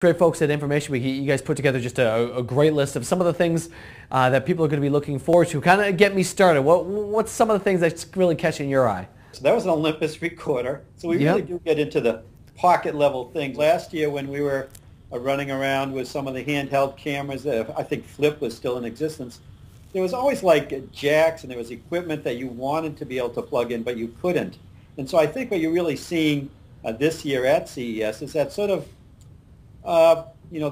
Great folks at Information Week, you guys put together just a great list of some of the things that people are going to be looking forward to. Kind of get me started. What's some of the things that's really catching your eye? So that was an Olympus recorder. So we really do get into the pocket level things. Last year when we were running around with some of the handheld cameras, I think Flip was still in existence, there was always like jacks and there was equipment that you wanted to be able to plug in but you couldn't. And so I think what you're really seeing this year at CES is that sort of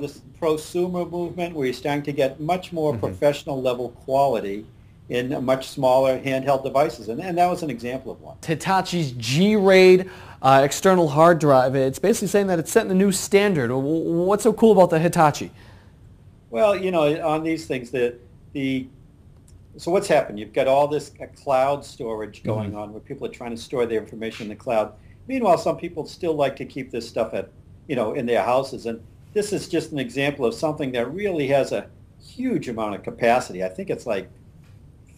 this prosumer movement where you're starting to get much more professional level quality in much smaller handheld devices, and that was an example of one. Hitachi's G-RAID external hard drive, it's basically saying that it's setting a new standard. What's so cool about the Hitachi? Well, on these things, so what's happened? You've got all this cloud storage going on where people are trying to store their information in the cloud. Meanwhile, some people still like to keep this stuff in their houses, and this is just an example of something that really has a huge amount of capacity. I think it's like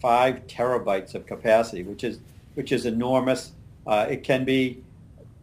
5 terabytes of capacity, which is enormous. It can be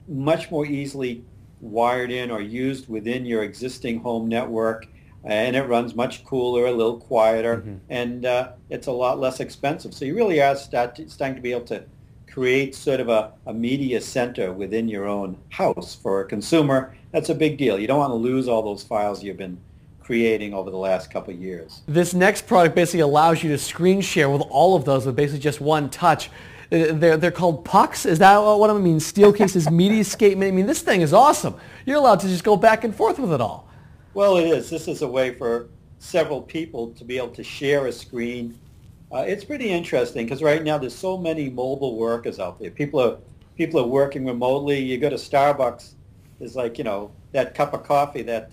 much more easily wired in or used within your existing home network, and it runs much cooler, a little quieter, and it's a lot less expensive. So you really are starting to be able to create sort of a media center within your own house. For a consumer, that's a big deal. You don't want to lose all those files you've been creating over the last couple of years. This next product basically allows you to screen share with all of those with basically just one touch. They're called pucks. Is that what I mean? Steelcase's Mediascape. I mean, this thing is awesome. You're allowed to just go back and forth with it all. Well, it is. This is a way for several people to be able to share a screen. It's pretty interesting because right now there's so many mobile workers out there. People are working remotely. You go to Starbucks, there's like, that cup of coffee, that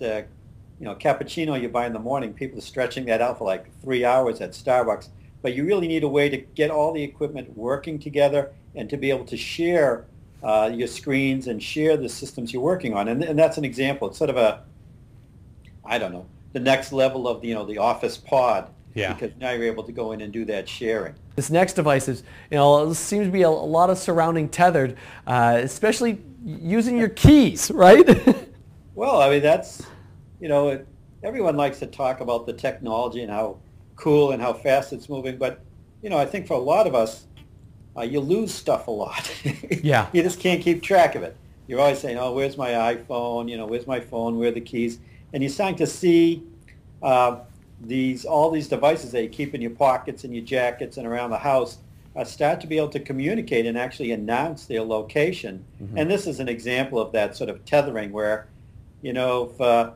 cappuccino you buy in the morning. People are stretching that out for like 3 hours at Starbucks. But you really need a way to get all the equipment working together and to be able to share your screens and share the systems you're working on. And that's an example. It's sort of the next level of the Office pod. Yeah. Because now you're able to go in and do that sharing. This next device is, seems to be a lot of surrounding tethered, especially using your keys, right? Well, I mean, that's, everyone likes to talk about the technology and how cool and how fast it's moving, but, I think for a lot of us, you lose stuff a lot. Yeah. You just can't keep track of it. You're always saying, oh, where's my iPhone? Where's my phone? Where are the keys? And you're starting to see all these devices that you keep in your pockets and your jackets and around the house start to be able to communicate and actually announce their location. And this is an example of that sort of tethering where, if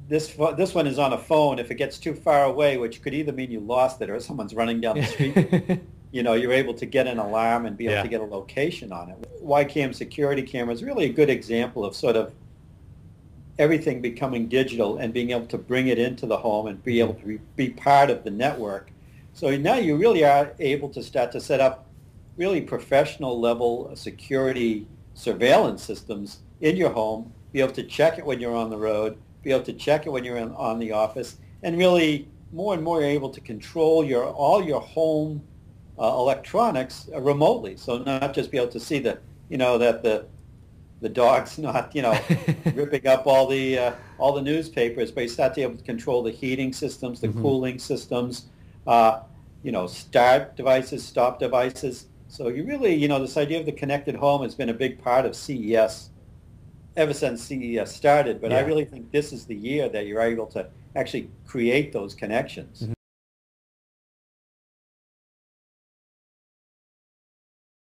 this one is on a phone, if it gets too far away, which could either mean you lost it or someone's running down the street, you're able to get an alarm and be able to get a location on it. YCAM security camera is really a good example of sort of everything becoming digital and being able to bring it into the home and be able to be part of the network. So now you really are able to start to set up really professional level security surveillance systems in your home, be able to check it when you're on the road, be able to check it when you're on the office, and really more and more you're able to control all your home electronics remotely. So not just be able to see that the dog's not, ripping up all the newspapers, but you start to be able to control the heating systems, the cooling systems, start devices, stop devices. So you really, this idea of the connected home has been a big part of CES ever since CES started. But I really think this is the year that you're able to actually create those connections.